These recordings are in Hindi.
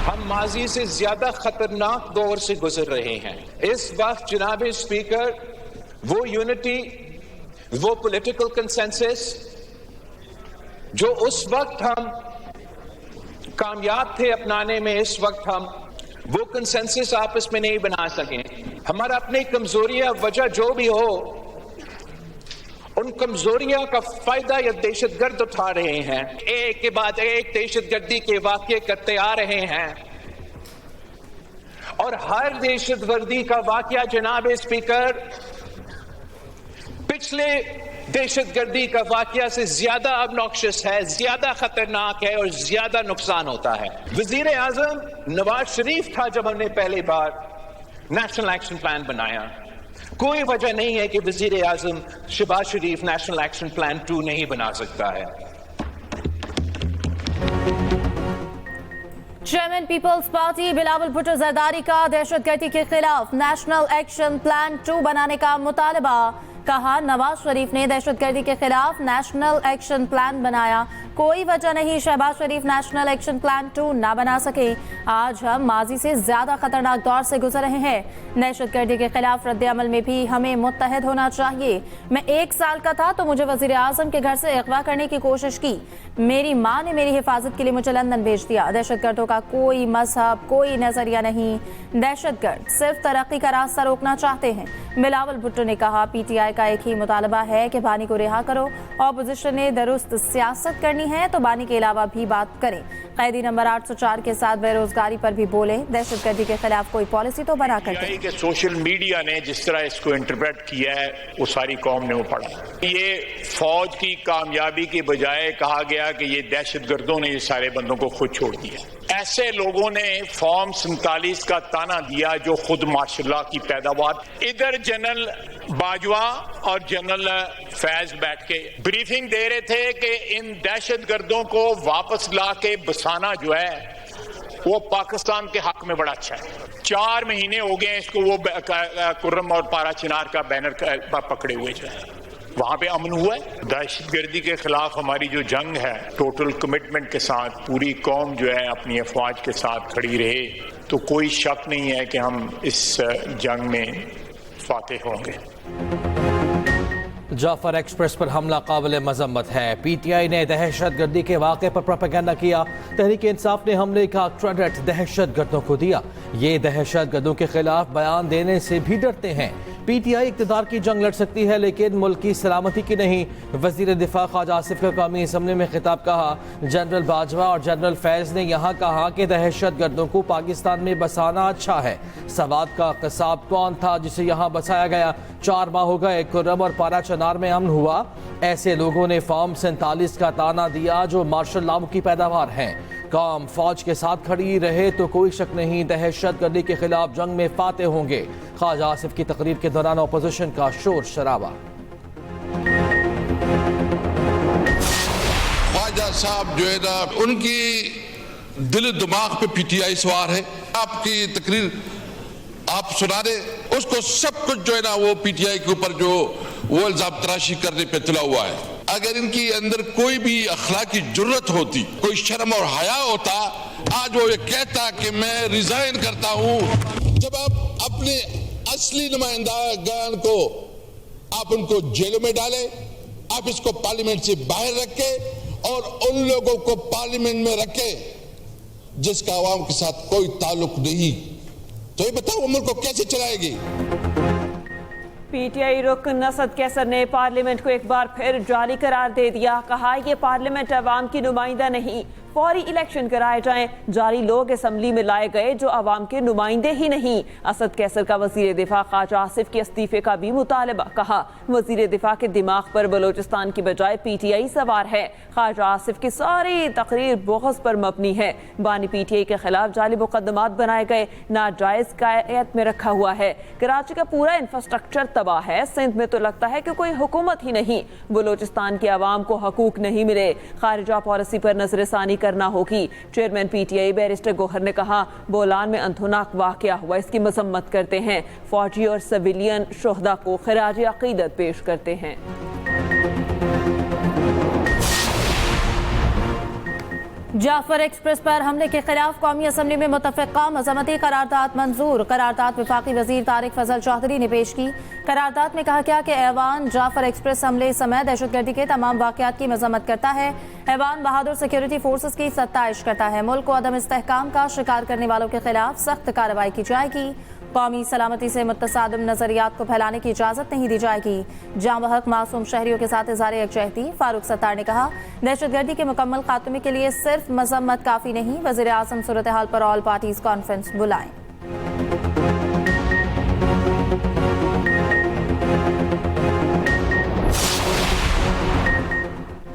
हम माजी से ज्यादा खतरनाक दौर से गुजर रहे हैं। इस वक्त जनाब स्पीकर, वो यूनिटी, वो पॉलिटिकल कंसेंसस जो उस वक्त हम कामयाब थे अपनाने में, इस वक्त हम वो कंसेंसस आपस में नहीं बना सके। हमारा अपनी कमजोरियां, वजह जो भी हो, उन कमजोरियों का फायदा या दहशतगर्द उठा रहे हैं, एक के बाद एक दहशतगर्दी के वाक़ये करते आ रहे हैं। और हर दहशतगर्दी का वाक़या जनाब स्पीकर पिछले दहशतगर्दी का वाक़या से ज्यादा ऑब्नॉक्शियस है, ज्यादा खतरनाक है और ज्यादा नुकसान होता है। वजीर आजम नवाज शरीफ था जब हमने पहली बार नेशनल एक्शन प्लान बनाया। कोई वजह नहीं है कि वजीर आजम Shahbaz Sharif national action plan 2 नहीं बना सकता है। Chairman Peoples Party Bilawal Bhutto Zardari का दहशतगर्दी के खिलाफ नेशनल एक्शन प्लान 2 बनाने का मुतालबा। कहा, नवाज शरीफ ने दहशतगर्दी के खिलाफ नेशनल एक्शन प्लान बनाया, कोई वजह नहीं Shahbaz Sharif national action plan 2 ना बना सके। आज हम माजी से ज्यादा खतरनाक दौर से गुजर रहे हैं। दहशतगर्दी के खिलाफ रद्द अमल में भी हमें मुत्तहद होना चाहिए। मैं 1 साल का था तो मुझे वजीर आजम के घर से अगवा करने की कोशिश की। मेरी माँ ने मेरी हिफाजत के लिए मुझे लंदन भेज दिया। दहशतगर्दों का कोई मजहब, कोई नजरिया नहीं। दहशतगर्द सिर्फ तरक्की का रास्ता रोकना चाहते हैं। बिलावल भुट्टो ने कहा, पीटीआई का एक ही मुतालबा है कि बानी को रिहा करो। ऑपोजिशन ने दुरुस्त सियासत करनी है तो बानी के अलावा भी बात करें। कैदी नंबर 804 के साथ बेरोजगारी पर भी बोले। दहशतगर्दी के खिलाफ कोई पॉलिसी तो बना कर दे। सोशल मीडिया ने जिस तरह इसको इंटरप्रेट किया है वो सारी कौम ने वो पढ़ा। ये फौज की कामयाबी के बजाय कहा गया कि ये दहशतगर्दों ने ये सारे बंदों को खुद छोड़ दिया। ऐसे लोगों ने फॉर्म 47 का ताना दिया जो खुद माशाल्लाह की पैदावार। इधर जनरल बाजवा और जनरल फैज बैठ के ब्रीफिंग दे रहे थे कि इन दहशतगर्दों को वापस ला के बसाना जो है वो पाकिस्तान के हक में बड़ा अच्छा है। 4 महीने हो गए इसको वो कुर्रम और पारा चिनार का बैनर पकड़े हुए जो है, वहां पे अमन हुआ है। दहशतगर्दी के खिलाफ हमारी जो जंग है टोटल कमिटमेंट के साथ पूरी कौम जो है अपनी अफवाज के साथ खड़ी रहे तो कोई शक नहीं है कि हम इस जंग में फातेह होंगे। जाफर एक्सप्रेस पर हमला काबिल मजम्मत है। पीटीआई ने दहशतगर्दी के वाक़े पर प्रोपेगेंडा किया। तहरीक इंसाफ ने हमले का क्रेडिट दहशतगर्दों को दिया। ये दहशतगर्दों के खिलाफ बयान देने से भी डरते हैं। पीटीआई इक़्तिदार की जंग लड़ सकती है लेकिन मुल्क की सलामती की नहीं। वज़ीर दिफा ख्वाजा आसिफ का कौमी असम्बली में खिताब कहा। जनरल बाजवा और जनरल फैज़ ने यहाँ कहा कि दहशतगर्दों को पाकिस्तान में बसाना अच्छा है। सवाद का क़साब कौन था जिसे यहाँ बसाया गया? 4 माह हो गए, कुर्रम और पारा चनार में अमन हुआ। ऐसे लोगों ने फॉर्म 47 का ताना दिया जो मार्शल लॉ की पैदावार हैं। कौम फौज के साथ खड़ी रहे तो कोई शक नहीं दहशतगर्दी के खिलाफ जंग में फातेह होंगे। ख्वाजा आसिफ की तकरीर के दौरान अपोजिशन का शोर शराबा। ख्वाजा साहब जो है ना उनकी दिल दिमाग पे पीटीआई सवार है। आपकी तकरीर आप सुना दे उसको सब कुछ जो है ना वो पीटीआई के ऊपर जो वो इल्जाम तराशी करने पे तुला हुआ है। अगर इनकी अंदर कोई भी अखलाकी जुर्रत होती, कोई शर्म और हया होता, आज वो ये कहता कि मैं रिजाइन करता हूं। जब आप अपने असली नुमाइंदागान को आप उनको जेलों में डाले, आप इसको पार्लियामेंट से बाहर रखे और उन लोगों को पार्लियामेंट में रखे जिसका आवाम के साथ कोई ताल्लुक नहीं, तो ये बताओ वो मुल्क को कैसे चलाएगी? पीटीआई रुकन असद कैसर ने पार्लियामेंट को एक बार फिर जाली करार दे दिया। कहा यह पार्लियामेंट अवाम की नुमाइंदा नहीं, फौरी इलेक्शन कराए जाएं। जारी लोग असम्बली में लाए गए जो अवाम के नुमाइंदे ही नहीं। असद कैसर का वजीर दिफा ख्वाजा आसिफ के इस्तीफे का भी मुतालबा। कहा वजीर दिफा के दिमाग पर बलोचिस्तान की बजाय पीटीआई सवार है। ख्वाजा आसिफ की सारी तकरीर बहस पर मबनी है। बानी पीटीआई के खिलाफ जाली मुकदमात बनाए गए, नाजायज कायद में रखा हुआ है। कराची का पूरा इंफ्रास्ट्रक्चर तबाह है। सिंध में तो लगता है कि कोई हुकूमत ही नहीं। बलोचिस्तान के अवाम को हकूक नहीं मिले। खारिजा पॉलिसी पर नजरसानी करना होगी। चेयरमैन पीटीआई बैरिस्टर गोहर ने कहा बोलान में अंथोनाक वाकया हुआ, इसकी मजम्मत करते हैं। फौजी और सिविलियन शोहदा को खिराज अकीदत पेश करते हैं। जाफर एक्सप्रेस पर हमले के खिलाफ कौमी असम्बली में मुतफ़िक़ा मज़म्मती करारदाद मंजूर। करारदाद वफाकी वज़ीर तारिक फजल चौधरी ने पेश की। करारदाद में कहा गया कि ऐवान जाफर एक्सप्रेस हमले समय दहशतगर्दी के तमाम वाक़यात की मज़म्मत करता है। ऐवान बहादुर सिक्योरिटी फोर्सेस की सत्ताइश करता है। मुल्क को अदम इस्तेहकाम का शिकार करने वालों के खिलाफ सख्त कार्रवाई की जाएगी। कौमी सलामती से मुतसादिम नजरियात को फैलाने की इजाज़त नहीं दी जाएगी। जाँ बहक मासूम शहरियों के साथ इज़हार यकजहती। फारूक सत्तार ने कहा, दहशतगर्दी के मुकम्मल खात्मे के लिए सिर्फ मजम्मत काफ़ी नहीं, वज़ीर आज़म सूरत हाल पर ऑल पार्टीज कॉन्फ्रेंस बुलाएं।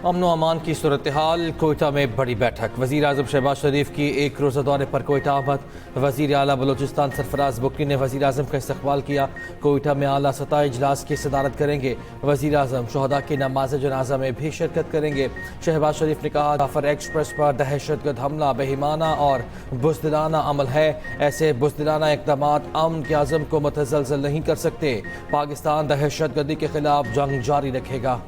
अमन अमान की सूरत हाल, कोयटा में बड़ी बैठक। वज़ीर आज़म शहबाज शरीफ की एक रोज़ा दौरे पर कोयटा आमद। वज़ीर आला बलोचिस्तान सरफराज बुक्की ने वज़ीर आज़म का इस्तकबाल किया। कोयटा में आला सतह इजलास की सदारत करेंगे। वज़ीर आज़म शहदा की नमाज जनाजा में भी शिरकत करेंगे। शहबाज शरीफ ने कहा, जाफर एक्सप्रेस पर दहशतगर्द हमला बेईमाना और बुज़दिलाना अमल है। ऐसे बुज़दिलाना इक़दामात अमन के आज़म को मुतज़लज़ल नहीं कर सकते। पाकिस्तान दहशतगर्दी के खिलाफ जंग जारी रखेगा।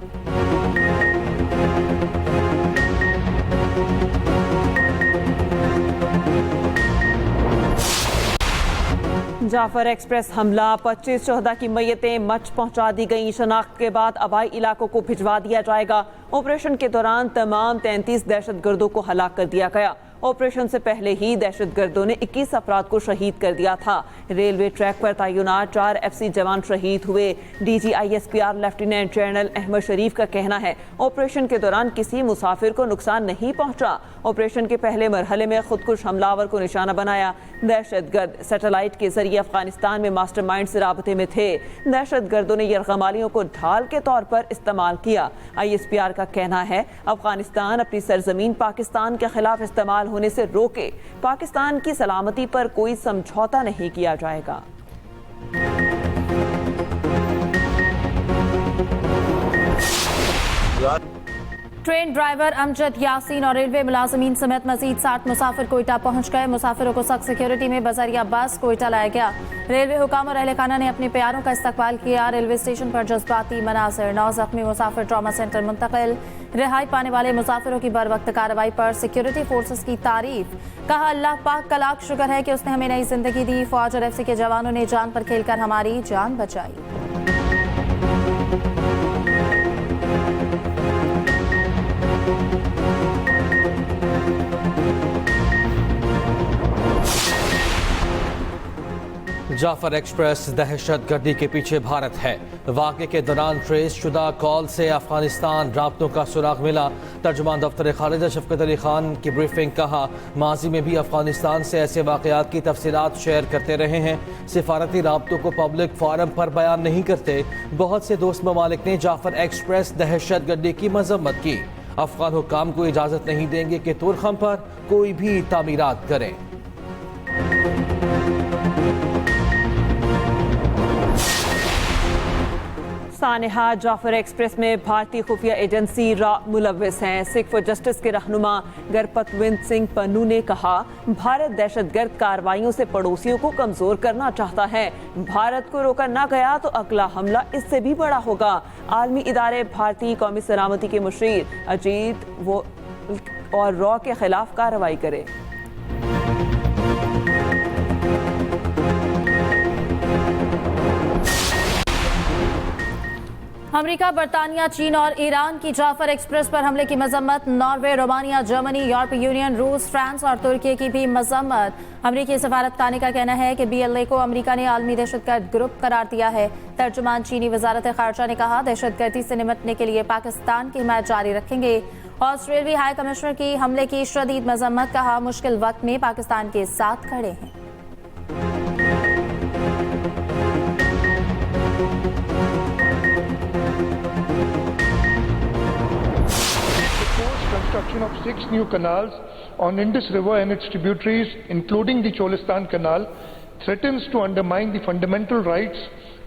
जाफर एक्सप्रेस हमला, 25 शहदा की मैयतें मच पहुंचा दी गई। शनाख्त के बाद आबाई इलाकों को भिजवा दिया जाएगा। ऑपरेशन के दौरान तमाम 33 दहशतगर्दों को हलाक कर दिया गया। ऑपरेशन से पहले ही दहशतगर्दों ने 21 अफराद को शहीद कर दिया था। रेलवे ट्रैक पर तैनात 4 FC जवान शहीद हुए। DG ISPR lieutenant general Ahmed Sharif का कहना है, ऑपरेशन के दौरान किसी मुसाफिर को नुकसान नहीं पहुंचा। ऑपरेशन के पहले मरहले में खुदकुश हमलावर को निशाना बनाया। दहशतगर्द सैटेलाइट के जरिए अफगानिस्तान में मास्टरमाइंड से राबते में थे। दहशतगर्दों ने यरगमालियों को ढाल के तौर पर इस्तेमाल किया। ISPR का कहना है, अफगानिस्तान अपनी सरजमीन पाकिस्तान के खिलाफ इस्तेमाल होने से रोके। पाकिस्तान की सलामती पर कोई समझौता नहीं किया जाएगा। ट्रेन ड्राइवर अमजद यासीन और रेलवे मुलाजमीन समेत मजीद 60 मुसाफिर कोयटा पहुंच गए। मुसाफिरों को सख्त सिक्योरिटी में बजरिया बस कोयटा लाया गया। रेलवे हुकाम और अहले खाना ने अपने प्यारों का इस्तकबाल किया। रेलवे स्टेशन पर जज्बाती मनाज़िर। 9 जख्मी मुसाफिर ट्रॉमा सेंटर मुंतकिल। रिहाई पाने वाले मुसाफिरों की बर वक्त कार्रवाई पर सिक्योरिटी फोर्सेस की तारीफ। कहा, अल्लाह पाक का लाख शुक्र है कि उसने हमें नई जिंदगी दी। फौज और FC के जवानों ने जान पर खेलकर हमारी जान बचाई। जाफर एक्सप्रेस दहशतगर्दी के पीछे भारत है। वाक़े के दौरान ट्रेस शुदा कॉल से अफगानिस्तान राब्तों का सुराग मिला। तर्जुमान दफ्तर खालिदा शफकत अली खान की ब्रीफिंग। कहा, माजी में भी अफगानिस्तान से ऐसे वाक़यात की तफसीलात शेयर करते रहे हैं। सिफारती राब्तों को पब्लिक फोरम पर बयान नहीं करते। बहुत से दोस्त ममालिक ने जाफर एक्सप्रेस दहशतगर्दी की मजम्मत की। अफगान हुकाम को इजाज़त नहीं देंगे कि तुरखम पर कोई भी तामीरात करें। सानेहा, जाफर एक्सप्रेस में भारतीय खुफिया एजेंसी मुलव्विस हैं। सिख फॉर जस्टिस के रहनुमा गरपतविंद सिंह पन्नू ने कहा, भारत दहशतगर्द कार्रवाइयों से पड़ोसियों को कमजोर करना चाहता है। भारत को रोका ना गया तो अगला हमला इससे भी बड़ा होगा। आलमी इदारे भारतीय कौमी सलामती के मुशीर अजीत और रॉ के खिलाफ कार्रवाई करें। अमेरिका, बरतानिया, चीन और ईरान की जाफर एक्सप्रेस पर हमले की मजम्मत। नॉर्वे, रोमानिया, जर्मनी, यूरोपीय यूनियन, रूस, फ्रांस और तुर्की की भी मजम्मत। अमेरिकी सफारतखाने का कहना है कि BLA को अमेरिका ने आलमी दहशतगर्द ग्रुप करार दिया है। तर्जुमान चीनी वजारत खारजा ने कहा, दहशतगर्दी से निपटने के लिए पाकिस्तान की हिमायत जारी रखेंगे। ऑस्ट्रेलियाई हाई कमिश्नर की हमले की शदीद मजम्मत। कहा, मुश्किल वक्त में पाकिस्तान के साथ खड़े हैं। Construction of 6 new canals on Indus River and its tributaries, including the Cholistan Canal, threatens to undermine the fundamental rights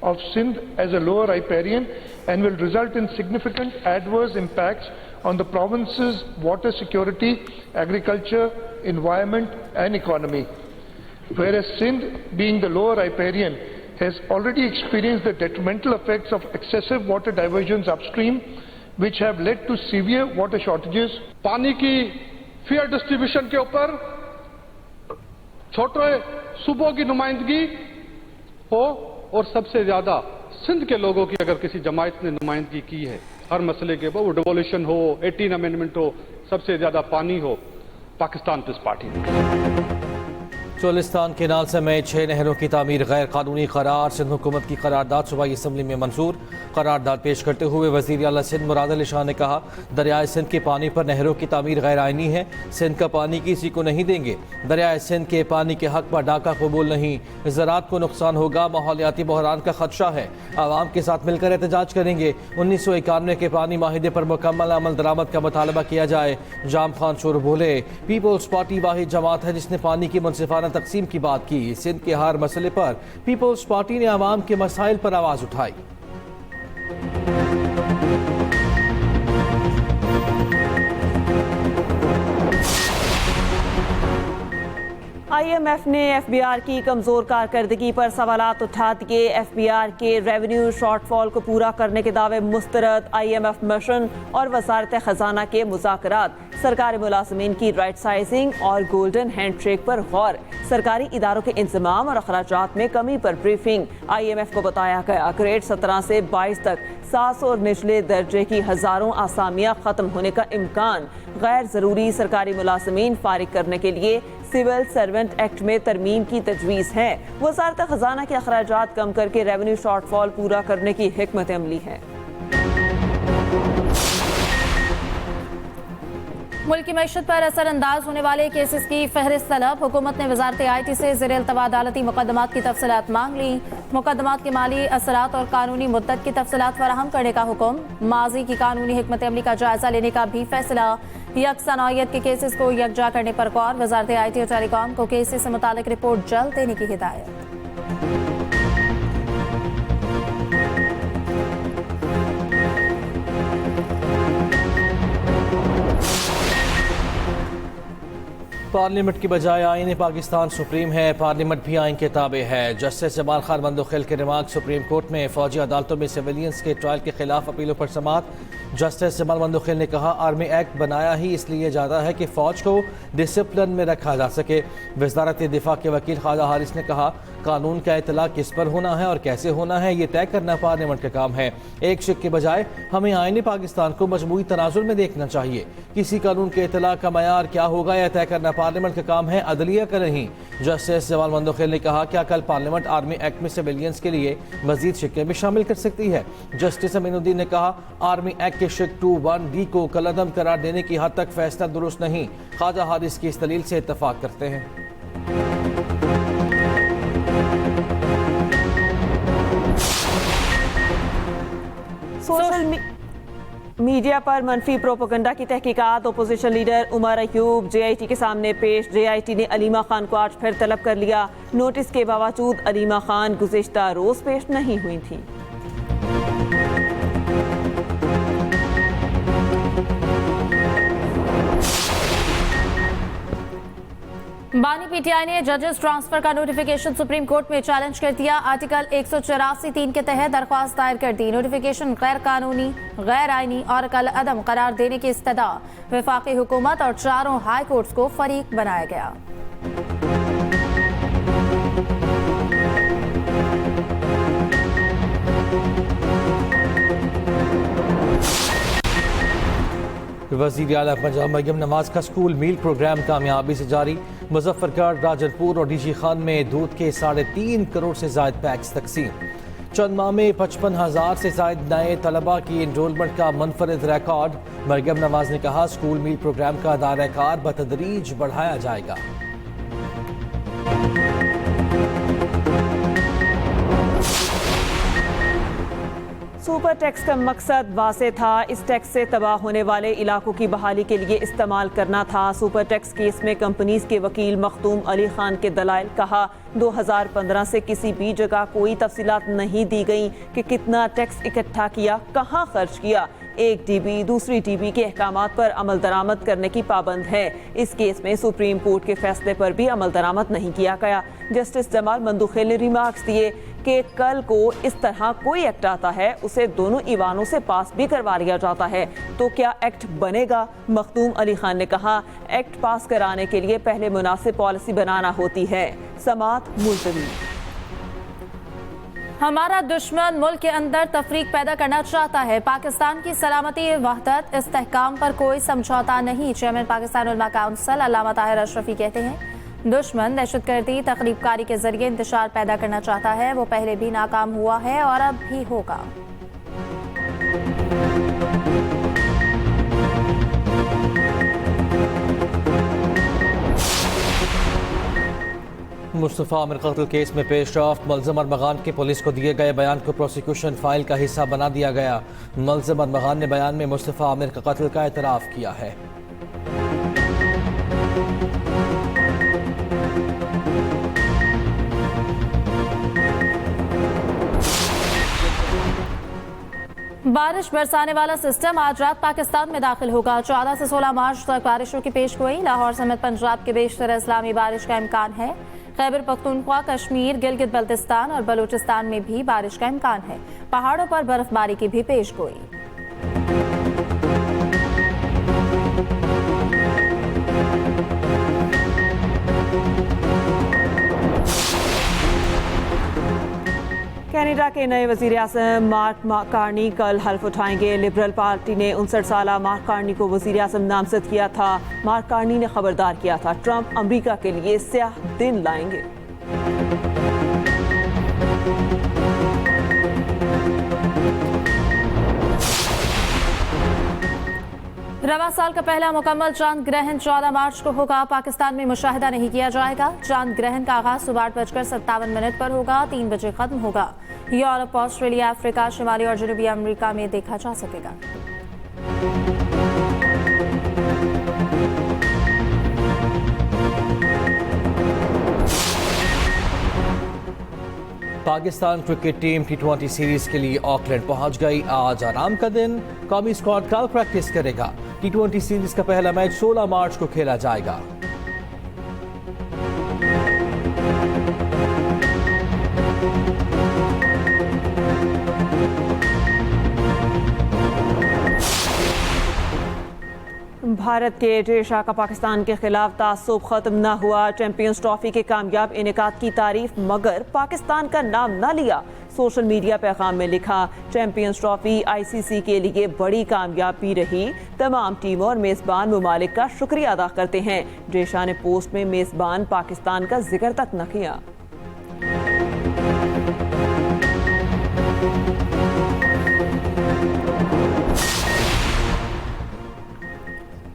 of Sindh as a lower riparian and will result in significant adverse impacts on the province's water security, agriculture, environment and economy. Whereas Sindh, being the lower riparian, has already experienced the detrimental effects of excessive water diversions upstream, which have led to severe water shortages. पानी की फेयर डिस्ट्रीब्यूशन के ऊपर छोटे सूबों की नुमाइंदगी हो और सबसे ज्यादा सिंध के लोगों की अगर किसी जमात ने नुमाइंदगी की है हर मसले के वो डिवोल्यूशन हो, 18 अमेंडमेंट हो, सबसे ज्यादा पानी हो, पाकिस्तान पीस पार्टी ने। चोलिस्तान केनाल समेत 6 नहरों की तामीर गैर कानूनी करार। सिंध हुकूमत की करारदाद सूबाई असम्बली में मंजूर। करारदाद पेश करते हुए वज़ीर आला सिंध मुराद अली शाह ने कहा, दरियाए सिंध के पानी पर नहरों की तामीर गैर आइनी है। सिंध का पानी किसी को नहीं देंगे। दरियाए सिंध के पानी के हक पर डाका कबूल नहीं। ज़राअत को नुकसान होगा। माहौलियाती बहरान का खदशा है। आवाम के साथ मिलकर एहतजाज करेंगे। 1991 के पानी माहिदे पर मुकम्मल अमल दरामद का मुतालबा किया जाए। जाम खान शोर बोले, पीपल्स पार्टी वाहिद जमात है जिसने पानी की मुनसिफाना तकसीम की बात की। सिंध के हर मसले पर पीपल्स पार्टी ने आवाम के मसाइल पर आवाज उठाई। IMF ने FBR की कमजोर कारकर्दगी पर सवालात उठा दिए। FBR के रेवेन्यू शॉर्टफॉल को पूरा करने के दावे मुस्तरद। IMF मिशन और वजारत खजाना के मुज़ाकरात। सरकारी मुलाजमीन की राइट साइजिंग और गोल्डन हैंडशेक पर गौर। सरकारी इदारों के इंतजाम और अखराजात में कमी पर ब्रीफिंग। IMF को बताया गया ग्रेड 17 से 22 तक 700 और निचले दर्जे की हजारों आसामियां खत्म होने का इम्कान। गैर जरूरी सरकारी मुलाजमीन फारिग करने के लिए सिविल सर्वेंट एक्ट में तरमीम की तजवीज़ है। वजारत खजाना के अखराजात कम करके रेवेन्यू शॉर्टफॉल पूरा करने की हिकमत अमली है। मुल्क की मईशत पर असरअंदाज होने वाले केसेस की फहरिस्त तलब। हुकूमत ने वजारत IT से ज़ेर इल्तवा अदालती मुकदमात की तफसीलात मांग ली। मुकदमात के माली असरात और कानूनी मुद्दत की तफसीलात फराहम करने का हुक्म। माजी की कानूनी हिकमत अमली का जायजा लेने का भी फैसला। यकसा नौयत के केसेस को यकजा करने पर गौर। वजारत IT और टेलीकॉम को केसेस से मुतालिक रिपोर्ट जल्द देने की हिदायत। पार्लियामेंट की बजाय आईन पाकिस्तान सुप्रीम है। पार्लियामेंट भी आइन के ताबे है। जस्टिस जमाल खान मंदोखिल के रिमार्क सुप्रीम कोर्ट में। फौजी अदालतों में सिविलियंस के ट्रायल के खिलाफ अपीलों पर समाअत। जस्टिस जमाल मंदोखिल ने कहा, आर्मी एक्ट बनाया ही इसलिए जाता है कि फौज को डिसिप्लिन में रखा जा सके। वजारत दिफा के वकील ख्वाजा हारिस ने कहा, कानून का इतला किस पर होना है और कैसे होना है ये तय करना पार्लियामेंट का काम है। एक शिक के बजाय हमें आईन पाकिस्तान को मजमूई तनाजुर में देखना चाहिए। किसी कानून के इतला का मयार क्या होगा यह तय करना पार्लियामेंट का काम है, अदलिया का नहीं। जस्टिस जमाल मंदोखिल ने कहा, क्या कल पार्लियामेंट आर्मी एक्ट में सिविलियंस के लिए मजीद शिक्कें भी शामिल कर सकती है। जस्टिस अमीनुद्दीन ने कहा, आर्मी एक्ट के शिक 2(1)D को कलअदम करार देने की हद तक फैसला दुरुस्त नहीं। ख्वाजा हारिस की इस दलील से इत्तफाक करते हैं। सोशल मीडिया पर मनफी प्रोपेगेंडा की तहकीकात। Opposition leader Umar Ayub JIT के सामने पेश। JIT ने अलीमा खान को आज फिर तलब कर लिया। नोटिस के बावजूद अलीमा खान गुज़िश्ता रोज पेश नहीं हुई थी। बानी PTI ने जजेस ट्रांसफर का नोटिफिकेशन सुप्रीम कोर्ट में चैलेंज कर दिया। आर्टिकल 184(3) के तहत दरख्वास्त दायर कर दी। नोटिफिकेशन गैर कानूनी, गैर आईनी और कलअदम करार देने की इस्तदा। वफाकी हुकूमत और चारों हाई कोर्ट्स को फरीक बनाया गया। वज़ीर आला पंजाब मरियम नवाज का स्कूल मील प्रोग्राम कामयाबी से जारी। मुजफ्फरगढ़, राजनपुर और डीजी खान में दूध के 3.5 करोड़ से ज्यादा पैक्स तकसीम। चंद माह में 55,000 से ज्यादा नए तलबा की इनरोलमेंट का मुनफरिद रिकॉर्ड। मरियम नवाज ने कहा, स्कूल मील प्रोग्राम का दायरा-ए-कार बतदरीज बढ़ाया जाएगा। सुपर टैक्स का मकसद वाज़ेह था। इस टैक्स से तबाह होने वाले इलाकों की बहाली के लिए इस्तेमाल करना था। सुपर टैक्स केस में कंपनीज के वकील मखदूम अली खान के दलाइल। कहा, 2015 से किसी भी जगह कोई तफसीलात नहीं दी गई कि कितना टैक्स इकट्ठा किया, कहाँ खर्च किया। एक DB दूसरी DB के अहकामात पर अमल दरामद करने की पाबंद है। इस केस में सुप्रीम कोर्ट के फैसले पर भी अमल दरामद नहीं किया गया। जस्टिस जमाल मंदोखिल ने रिमार्क्स दिए, कि कल को इस तरह कोई एक्ट आता है उसे दोनों ईवानों से पास भी करवा लिया जाता है तो क्या एक्ट बनेगा? मखदूम अली खान ने कहा, एक्ट पास कराने के लिए पहले मुनासिब पॉलिसी बनाना होती है। समात मुलतवी। हमारा दुश्मन मुल्क के अंदर तफरीक पैदा करना चाहता है। पाकिस्तान की सलामती, वहदत, इस्तेहकाम पर कोई समझौता नहीं। चेयरमैन पाकिस्तान उलमा काउंसिल अल्लामा ताहिर अशरफी कहते हैं, दुश्मन दहशतगर्दी, तकरीबकारी के जरिए इंतशार पैदा करना चाहता है। वो पहले भी नाकाम हुआ है और अब भी होगा। मुस्तफ़ा आमिर कत्ल केस में पेश रफ्त मुलज़िम अरमगान के पुलिस को दिए गए बयान को प्रोसिक्यूशन फाइल का हिस्सा बना दिया गया। मुलज़िम अरमगान ने बयान में मुस्तफ़ा आमिर का कत्ल का एतराफ़ किया है। बारिश बरसाने वाला सिस्टम आज रात पाकिस्तान में दाखिल होगा। 14 से 16 मार्च तक बारिशों की पेशगोई। लाहौर समेत पंजाब के बेशतर अजला में बारिश का इम्कान है। खैबर पख्तूनख्वा, कश्मीर, गिलगित बल्तिस्तान और बलूचिस्तान में भी बारिश का इम्कान है। पहाड़ों पर बर्फबारी की भी पेशगोई। कनाडा के नए वज़ीर आज़म मार्क कार्नी कल हल्फ उठाएंगे। लिबरल पार्टी ने 59 साला मार्क कार्नी को वज़ीर आज़म नामजद किया था। मार्क कार्नी ने खबरदार किया था, ट्रंप अमेरिका के लिए स्याह दिन लाएंगे। रवा साल का पहला मुकम्मल चांद ग्रहण 14 मार्च को होगा। पाकिस्तान में मुशाहिदा नहीं किया जाएगा। चांद ग्रहण का आगाज सुबह 8:57 पर होगा, 3 बजे खत्म होगा। यूरोप, ऑस्ट्रेलिया, अफ्रीका, शिमाली और जनूबी अमेरिका में देखा जा सकेगा। Pakistan cricket team T20 series के लिए ऑकलैंड पहुंच गई। आज आराम का दिन। कौमी स्क्वाड कल प्रैक्टिस करेगा। T20 सीरीज का पहला मैच 16 मार्च को खेला जाएगा। भारत के जय शाह का पाकिस्तान के खिलाफ तासुब खत्म न हुआ। चैंपियंस ट्रॉफी के कामयाब इनेकाद की तारीफ मगर पाकिस्तान का नाम न लिया। सोशल मीडिया पैगाम में लिखा, चैंपियंस ट्रॉफी ICC के लिए बड़ी कामयाबी रही। तमाम टीमों और मेजबान ममालिक का शुक्रिया अदा करते हैं। जय शाह ने पोस्ट में मेजबान पाकिस्तान का जिक्र तक न किया।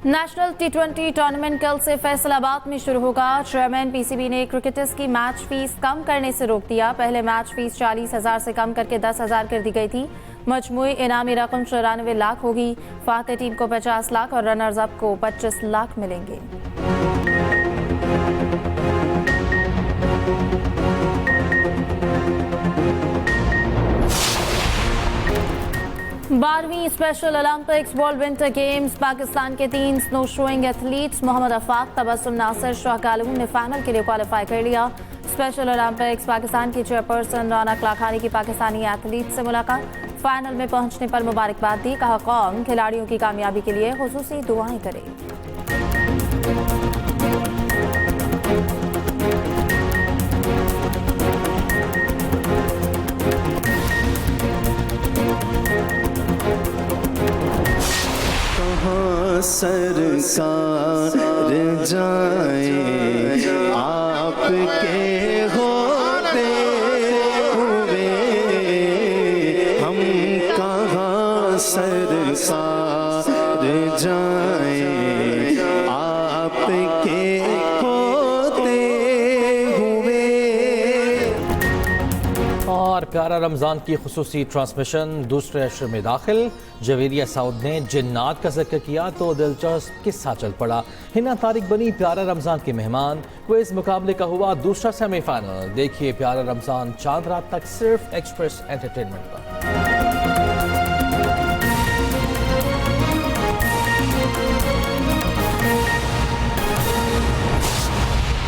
नेशनल T20 टूर्नामेंट कल से फैसलाबाद में शुरू होगा। चेयरमैन PCB ने क्रिकेटर्स की मैच फीस कम करने से रोक दिया। पहले मैच फीस 40,000 से कम करके 10,000 कर दी गई थी। मजमूई इनामी रकम 94 लाख होगी। फातेह टीम को 50 लाख और रनर्स अप को 25 लाख मिलेंगे। 12वीं Special Olympics World Winter Games. Pakistan के 3 snow shoeing athletes Mohammad Afaq, Tabassum Nasir, शाहकालून ने फाइनल के लिए क्वालिफाई कर लिया। स्पेशल ओलंपिक्स पाकिस्तान की चेयरपर्सन रौनक लाखानी की पाकिस्तानी एथलीट से मुलाकात। फाइनल में पहुंचने पर मुबारकबाद दी। कहा, कौम खिलाड़ियों की कामयाबी के लिए खुसूसी दुआएं करे। सरकार जाए आपके होते हुए, हम कहाँ सरकार जाए आपके होते हुए। और प्यारा रमज़ान की खुसूसी ट्रांसमिशन दूसरे अशर में दाखिल। जवेरिया साउद ने जिन्नात का जिक्र किया तो दिलचस्प किस्सा चल पड़ा। हिना तारिक बनी प्यारा रमज़ान की मेहमान। क्विज मुकाबले का हुआ दूसरा सेमीफाइनल। देखिए प्यारा रमज़ान चांद रात तक सिर्फ एक्सप्रेस एंटरटेनमेंट पर।